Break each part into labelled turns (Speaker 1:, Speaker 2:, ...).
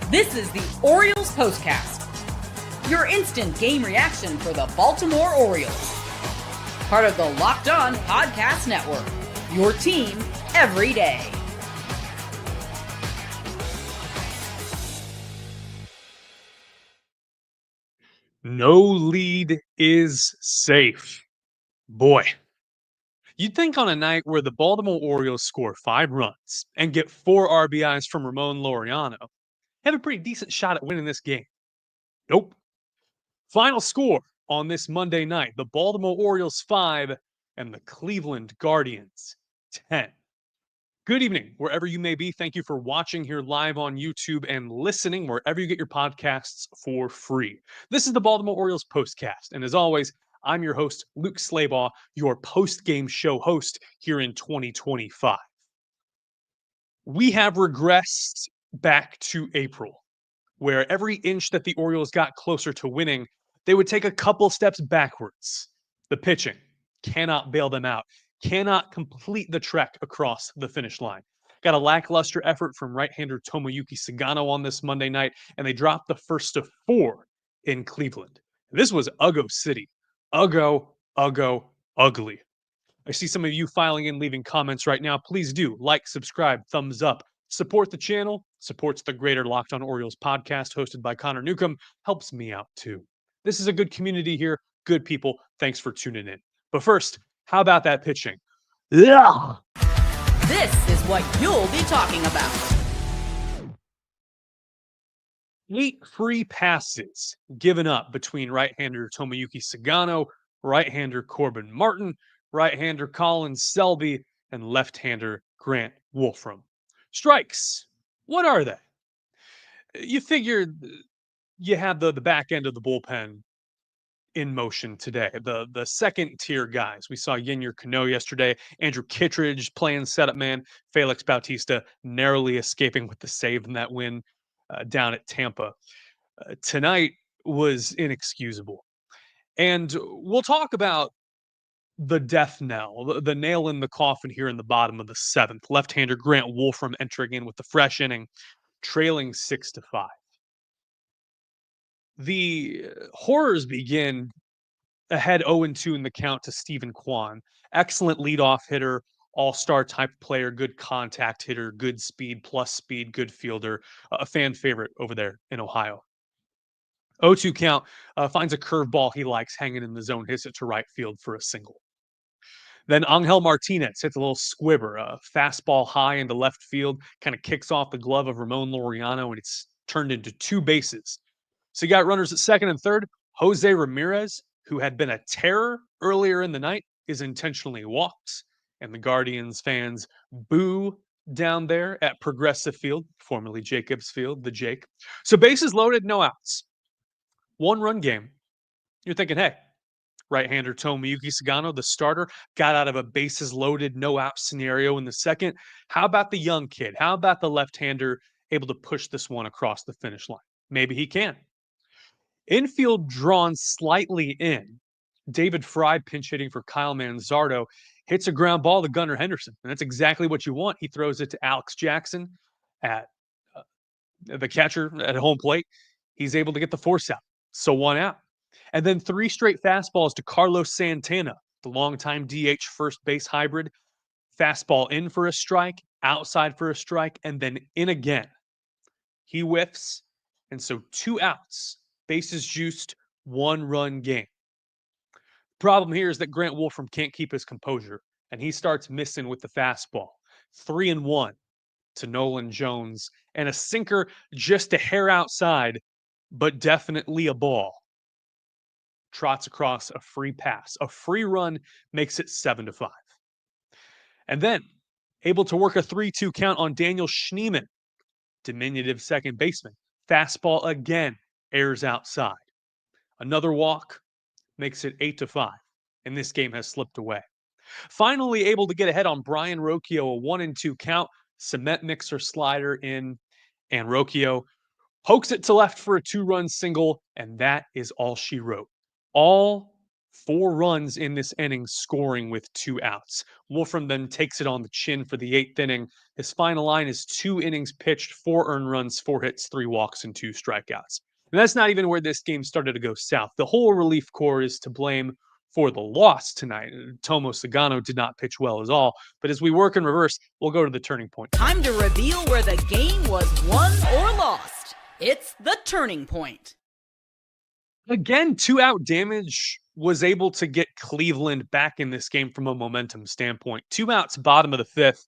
Speaker 1: This is the Orioles Postcast, your instant game reaction for the Baltimore Orioles. Part of the Locked On Podcast Network, your team every day.
Speaker 2: No lead is safe. Boy, you'd think on a night where the Baltimore Orioles score 5 runs and get 4 RBIs from Ramon Laureano, have a pretty decent shot at winning this game. Nope. Final score on this Monday night, the Baltimore Orioles 5 and the Cleveland Guardians 10. Good evening, wherever you may be. Thank you for watching here live on YouTube and listening wherever you get your podcasts for free. This is the Baltimore Orioles Postcast, and as always, I'm your host, Luke Slabaugh, your post-game show host here in 2025. We have regressed back to April, where every inch that the Orioles got closer to winning, they would take a couple steps backwards. The pitching cannot bail them out, cannot complete the trek across the finish line. Got a lackluster effort from right-hander Tomoyuki Sagano on this Monday night, and they dropped the first of 4 in Cleveland. This was Uggo City. Uggo, ugly. I see some of you filing in, leaving comments right now. Please do like, subscribe, thumbs up. Support the channel, supports the greater Locked On Orioles podcast hosted by Connor Newcomb, helps me out too. This is a good community here, good people. Thanks for tuning in. But first, how about that pitching? Yeah.
Speaker 1: This is what you'll be talking about.
Speaker 2: 8 free passes given up between right-hander Tomoyuki Sagano, right-hander Corbin Martin, right-hander Colin Selby, and left-hander Grant Wolfram. Strikes, what are they? You figure you have the back end of the bullpen in motion today. The second tier guys. We saw Yennier Cano yesterday, Andrew Kittredge playing setup man, Felix Bautista narrowly escaping with the save in that win down at Tampa. Tonight was inexcusable. And we'll talk about the death knell, the nail in the coffin here in the bottom of the 7th. Left-hander Grant Wolfram entering in with the fresh inning, trailing 6-5. The horrors begin ahead 0-2 in the count to Stephen Kwan. Excellent leadoff hitter, all-star type player, good contact hitter, good speed, plus speed, good fielder, a fan favorite over there in Ohio. 0-2 count, finds a curveball he likes hanging in the zone, hits it to right field for a single. Then Angel Martinez hits a little squibber, a fastball high into left field, kind of kicks off the glove of Ramon Laureano, and it's turned into 2 bases. So you got runners at second and third. Jose Ramirez, who had been a terror earlier in the night, is intentionally walked, and the Guardians fans boo down there at Progressive Field, formerly Jacobs Field, the Jake. So bases loaded, no outs. 1-run game. You're thinking, hey, right-hander Tomoyuki Sagano, the starter, got out of a bases loaded, no out scenario in the second. How about the young kid? How about the left-hander able to push this one across the finish line? Maybe he can. Infield drawn slightly in. David Fry pinch hitting for Kyle Manzardo hits a ground ball to Gunnar Henderson. And that's exactly what you want. He throws it to Alex Jackson at the catcher at home plate. He's able to get the force out. So 1 out. And then 3 straight fastballs to Carlos Santana, the longtime DH first base hybrid. Fastball in for a strike, outside for a strike, and then in again. He whiffs. And so 2 outs. Bases juiced, 1-run game. Problem here is that Grant Wolfram can't keep his composure, and he starts missing with the fastball. 3-1 to Nolan Jones, and a sinker just a hair outside, but definitely a ball. Trots across a free pass. A free run makes it 7-5. And then, able to work a 3-2 count on Daniel Schneemann, diminutive second baseman. Fastball again. Airs outside. Another walk makes it 8-5, and this game has slipped away. Finally able to get ahead on Brian Rocchio, a 1-2 count, cement mixer slider in, and Rocchio pokes it to left for a 2-run single, and that is all she wrote. All 4 runs in this inning, scoring with 2 outs. Wolfram then takes it on the chin for the 8th inning. His final line is 2 innings pitched, 4 earned runs, 4 hits, 3 walks, and 2 strikeouts. And that's not even where this game started to go south. The whole relief corps is to blame for the loss tonight. Tomo Sagano did not pitch well at all. But as we work in reverse, we'll go to the turning point.
Speaker 1: Time to reveal where the game was won or lost. It's the turning point.
Speaker 2: Again, 2-out damage was able to get Cleveland back in this game from a momentum standpoint. 2 outs, bottom of the 5th,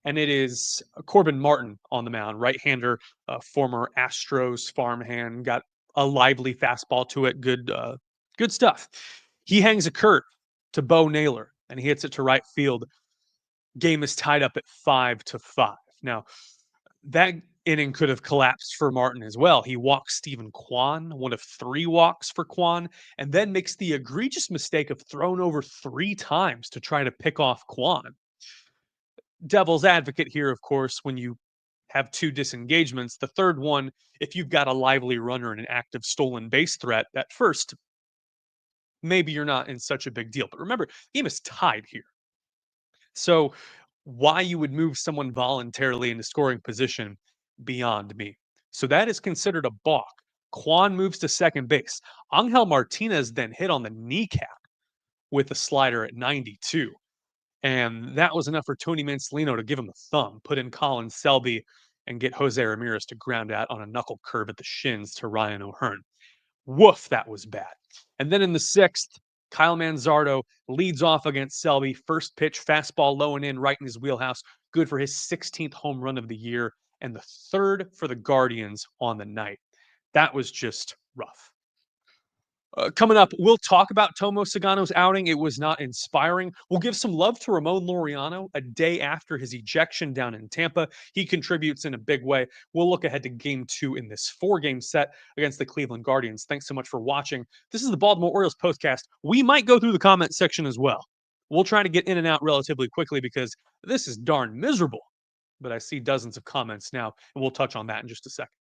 Speaker 2: and it is Corbin Martin on the mound, right-hander, former Astros farmhand, got a lively fastball to it, good stuff. He hangs a curve to Bo Naylor, and he hits it to right field. Game is tied up at 5-5. Now, that inning could have collapsed for Martin as well. He walks Stephen Kwan, one of 3 walks for Kwan, and then makes the egregious mistake of throwing over 3 times to try to pick off Kwan. Devil's advocate here, of course, when you have 2 disengagements, the third one, if you've got a lively runner and an active stolen base threat, at first, maybe you're not in such a big deal. But remember, the game is tied here. So why you would move someone voluntarily into scoring position, beyond me. So that is considered a balk. Kwan moves to second base. Angel Martinez then hit on the kneecap with a slider at 92. And that was enough for Tony Mansolino to give him the thumb, put in Colin Selby, and get Jose Ramirez to ground out on a knuckle curve at the shins to Ryan O'Hearn. Woof, that was bad. And then in the 6th, Kyle Manzardo leads off against Selby. First pitch, fastball low and in, right in his wheelhouse. Good for his 16th home run of the year, and the 3rd for the Guardians on the night. That was just rough. Coming up, we'll talk about Tomo Sagano's outing. It was not inspiring. We'll give some love to Ramon Laureano a day after his ejection down in Tampa. He contributes in a big way. We'll look ahead to game 2 in this 4-game set against the Cleveland Guardians. Thanks so much for watching. This is the Baltimore Orioles postcast. We might go through the comment section as well. We'll try to get in and out relatively quickly because this is darn miserable. But I see dozens of comments now, and we'll touch on that in just a second.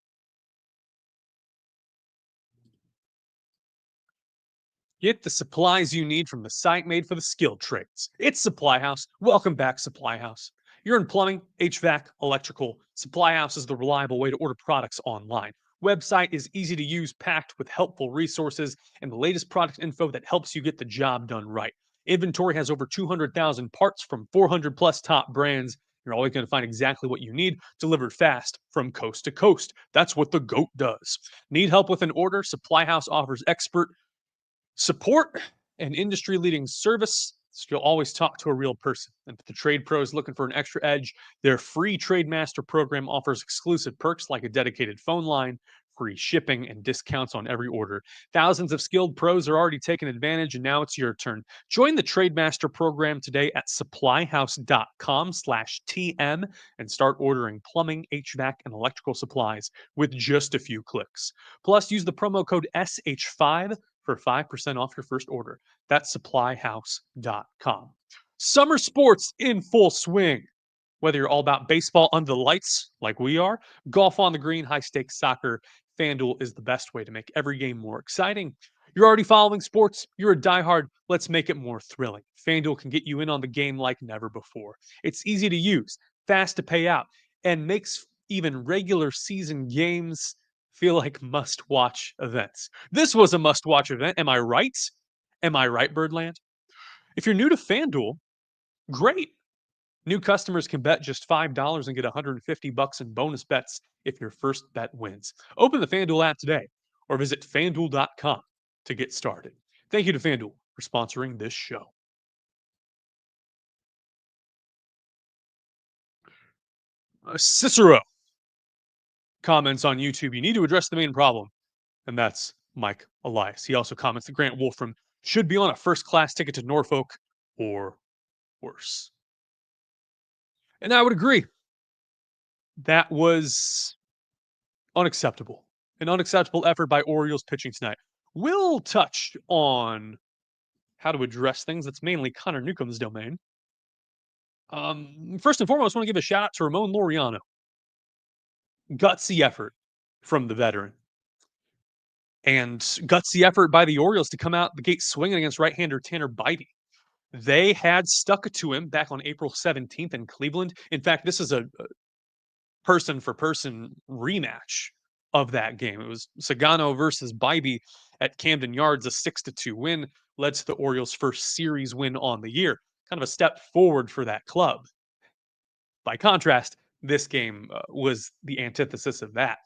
Speaker 2: Get the supplies you need from the site made for the skilled trades. It's Supply House. Welcome back, Supply House. You're in plumbing, HVAC, electrical. Supply House is the reliable way to order products online. Website is easy to use, packed with helpful resources and the latest product info that helps you get the job done right. Inventory has over 200,000 parts from 400 plus top brands. You're always going to find exactly what you need, delivered fast from coast to coast. That's what the GOAT does. Need help with an order? Supply House offers expert support and industry-leading service. So you'll always talk to a real person. And for the trade pros looking for an extra edge, their free Trade Master program offers exclusive perks like a dedicated phone line, free shipping, and discounts on every order. Thousands of skilled pros are already taking advantage, and now it's your turn. Join the Trade Master program today at supplyhouse.com/TM and start ordering plumbing, HVAC, and electrical supplies with just a few clicks. Plus, use the promo code SH5 for 5% off your first order. That's supplyhouse.com. Summer sports in full swing. Whether you're all about baseball under the lights, like we are, golf on the green, high-stakes soccer, FanDuel is the best way to make every game more exciting. You're already following sports, you're a diehard, let's make it more thrilling. FanDuel can get you in on the game like never before. It's easy to use, fast to pay out, and makes even regular season games feel like must-watch events. This was a must-watch event, am I right? Am I right, Birdland? If you're new to FanDuel, great. New customers can bet just $5 and get $150 in bonus bets if your first bet wins. Open the FanDuel app today or visit FanDuel.com to get started. Thank you to FanDuel for sponsoring this show. Cicero comments on YouTube, you need to address the main problem, and that's Mike Elias. He also comments that Grant Wolfram should be on a first-class ticket to Norfolk or worse. And I would agree. That was unacceptable. An unacceptable effort by Orioles pitching tonight. We'll touch on how to address things. That's mainly Connor Newcomb's domain. First and foremost, I want to give a shout out to Ramon Laureano. Gutsy effort from the veteran. And gutsy effort by the Orioles to come out the gate swinging against right-hander Tanner Bybee. They had stuck it to him back on April 17th in Cleveland. In fact, this is a person-for-person rematch of that game. It was Sagano versus Bybee at Camden Yards. A 6-2 win led to the Orioles' first series win on the year. Kind of a step forward for that club. By contrast, this game was the antithesis of that.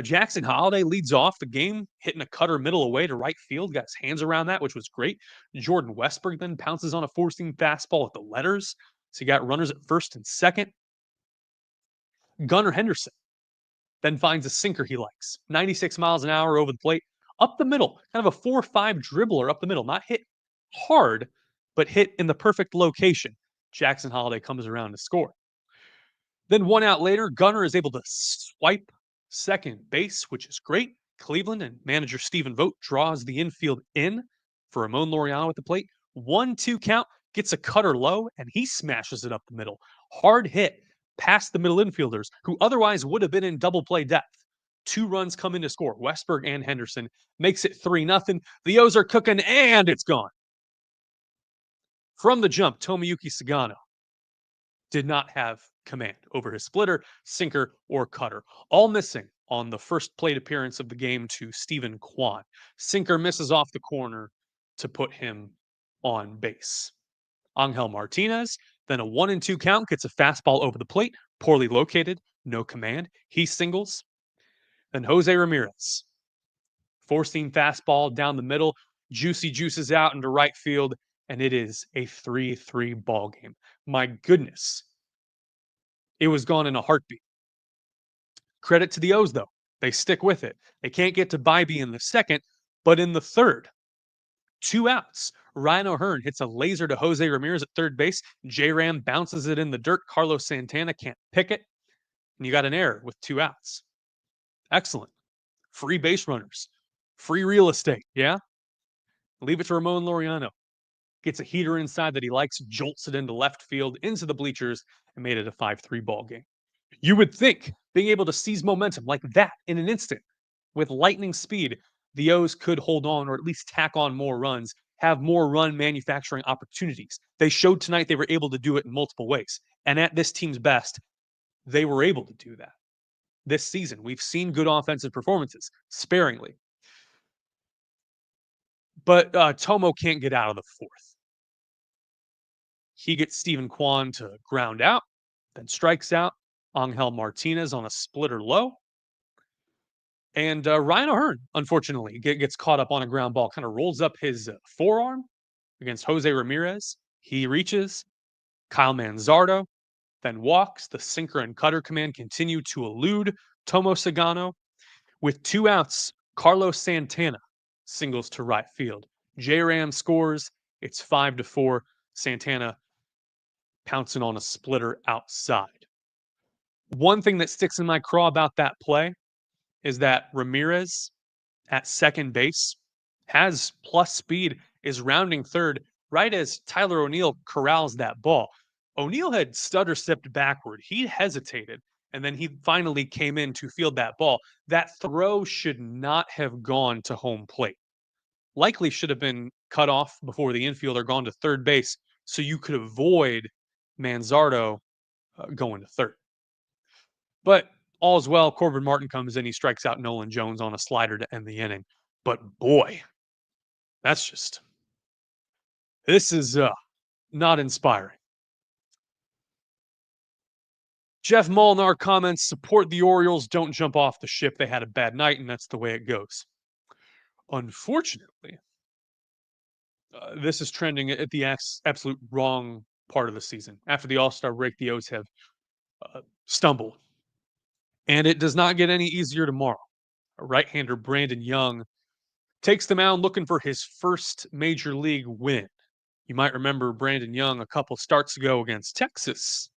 Speaker 2: Jackson Holliday leads off the game, hitting a cutter middle away to right field, got his hands around that, which was great. Jordan Westburg then pounces on a four-seam fastball at the letters. So you got runners at first and second. Gunnar Henderson then finds a sinker he likes. 96 miles an hour over the plate, up the middle, kind of a 4-5 dribbler up the middle, not hit hard, but hit in the perfect location. Jackson Holliday comes around to score. Then 1 out later, Gunnar is able to swipe second base, which is great. Cleveland and manager Stephen Vogt draws the infield in for Ramon Laureano at the plate. 1-2 count, gets a cutter low, and he smashes it up the middle. Hard hit past the middle infielders, who otherwise would have been in double play depth. 2 runs come in to score. Westburg and Henderson makes it 3-0. The O's are cooking, and it's gone. From the jump, Tomoyuki Sagano did not have command over his splitter, sinker, or cutter. All missing on the first plate appearance of the game to Stephen Kwan. Sinker misses off the corner to put him on base. Angel Martinez, then a 1-2 count, gets a fastball over the plate, poorly located, no command. He singles. Then Jose Ramirez, four-seam fastball down the middle, juicy juices out into right field, and it is a 3-3 ball game. My goodness, it was gone in a heartbeat. Credit to the O's, though. They stick with it. They can't get to Bybee in the second, but in the third, 2 outs. Ryan O'Hearn hits a laser to Jose Ramirez at third base. J-Ram bounces it in the dirt. Carlos Santana can't pick it. And you got an error with 2 outs. Excellent. Free base runners. Free real estate, yeah? Leave it to Ramon Laureano. Gets a heater inside that he likes, jolts it into left field, into the bleachers, and made it a 5-3 ball game. You would think being able to seize momentum like that in an instant with lightning speed, the O's could hold on or at least tack on more runs, have more run manufacturing opportunities. They showed tonight they were able to do it in multiple ways. And at this team's best, they were able to do that. This season, we've seen good offensive performances, sparingly. But Tomo can't get out of the fourth. He gets Stephen Kwan to ground out, then strikes out Angel Martinez on a splitter low. And Ryan O'Hearn, unfortunately, gets caught up on a ground ball, kind of rolls up his forearm against Jose Ramirez. He reaches. Kyle Manzardo then walks. The sinker and cutter command continue to elude Tomo Sagano. With 2 outs, Carlos Santana singles to right field. J-Ram scores. It's 5-4. Santana pouncing on a splitter outside. One thing that sticks in my craw about that play is that Ramirez at second base has plus speed, is rounding third right as Tyler O'Neill corrals that ball. O'Neill had stutter stepped backward. He hesitated, and then he finally came in to field that ball. That throw should not have gone to home plate. Likely should have been cut off before the infielder gone to third base so you could avoid Manzardo going to third. But all's well. Corbin Martin comes in. He strikes out Nolan Jones on a slider to end the inning. But boy, this is not inspiring. Jeff Molnar comments, support the Orioles, don't jump off the ship. They had a bad night, and that's the way it goes. Unfortunately, this is trending at the absolute wrong part of the season. After the All-Star break, the O's have stumbled. And it does not get any easier tomorrow. Right-hander Brandon Young takes the mound looking for his first major league win. You might remember Brandon Young a couple starts ago against Texas,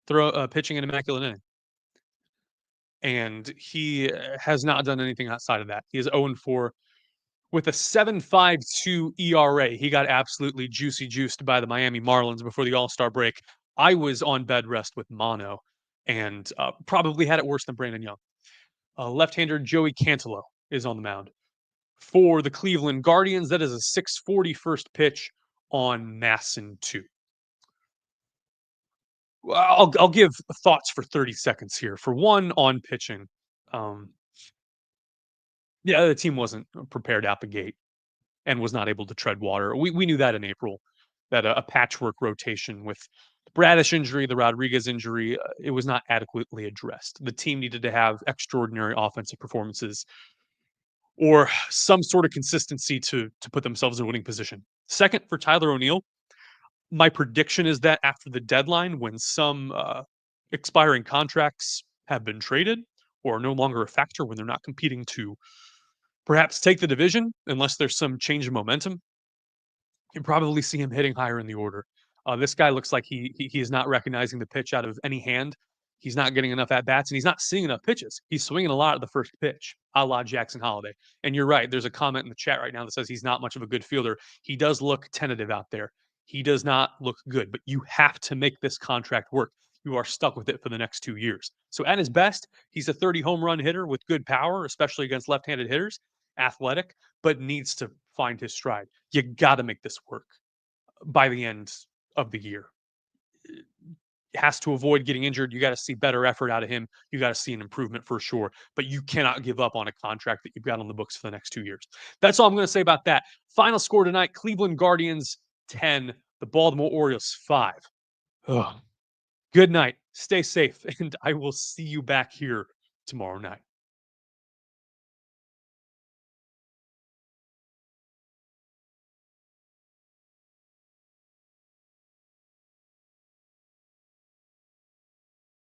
Speaker 2: pitching an immaculate inning. And he has not done anything outside of that. He is 0-4 with a 7.52 ERA. He got absolutely juicy juiced by the Miami Marlins before the All-Star break. I was on bed rest with mono and probably had it worse than Brandon Young. Left-hander Joey Cantillo is on the mound. For the Cleveland Guardians, that is a 6:40 first pitch on Masson 2. I'll give thoughts for 30 seconds here. For one, on pitching, um, yeah, the team wasn't prepared out the gate and was not able to tread water. We knew that in April, that a patchwork rotation with the Bradish injury, the Rodriguez injury, it was not adequately addressed. The team needed to have extraordinary offensive performances or some sort of consistency to put themselves in a winning position. Second, for Tyler O'Neill, my prediction is that after the deadline, when some expiring contracts have been traded or are no longer a factor, when they're not competing to perhaps take the division, unless there's some change in momentum, you probably see him hitting higher in the order. This guy looks like he is not recognizing the pitch out of any hand. He's not getting enough at bats, and he's not seeing enough pitches. He's swinging a lot at the first pitch, a la Jackson Holiday. And you're right. There's a comment in the chat right now that says he's not much of a good fielder. He does look tentative out there. He does not look good. But you have to make this contract work. You are stuck with it for the next 2 years. So at his best, he's a 30 home run hitter with good power, especially against left-handed hitters, athletic, but needs to find his stride. You got to make this work by the end of the year. Has to avoid getting injured. You got to see better effort out of him. You got to see an improvement for sure, but you cannot give up on a contract that you've got on the books for the next 2 years. That's all I'm going to say about that. Final score tonight, Cleveland Guardians 10, the Baltimore Orioles 5. Ugh. Good night. Stay safe, and I will see you back here tomorrow night.